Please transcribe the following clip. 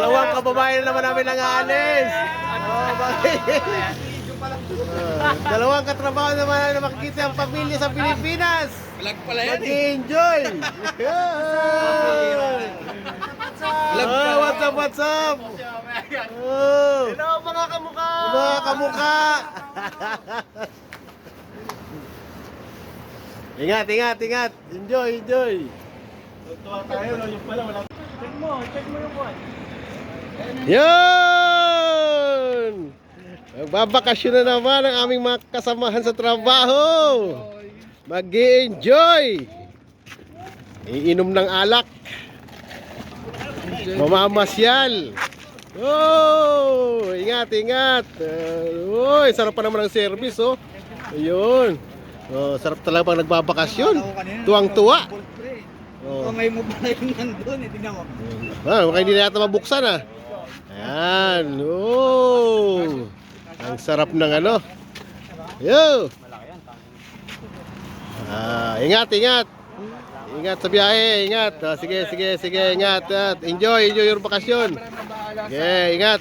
Dalawang kababayan na naman namin ang aalis. Oh, bakit? Dalawang katrabaho naman na makikita ang pamilya sa Pilipinas. Vlog pala yan eh. Mag-enjoy. What's up? Oh, Hello mga kamukha! mga kamukha. Ingat. Enjoy. Tuwa tayo, no? Yung pala, wala. Check mo yung buwan. Yun! Magbabakasyon na naman ang aming mga kasamahan sa trabaho. Mag-i-enjoy. Iinom ng alak. Mamamasyal. Oh, ingat. Uy, sarap pa naman ang service, oh. Ayun. Oh, sarap talaga pag nagbabakasyon. Tuwang-tuwa. Oh. Kamay mo pala yung nandun eh. Tingnan mo. Baka hindi na yata mabuksan, ah. Ayan. Oh. Ang sarap ng ano. Yo. Ingat. Ingat sa biyahe, ingat. Sige, ingat. Enjoy your bakasyon. Okay, ingat.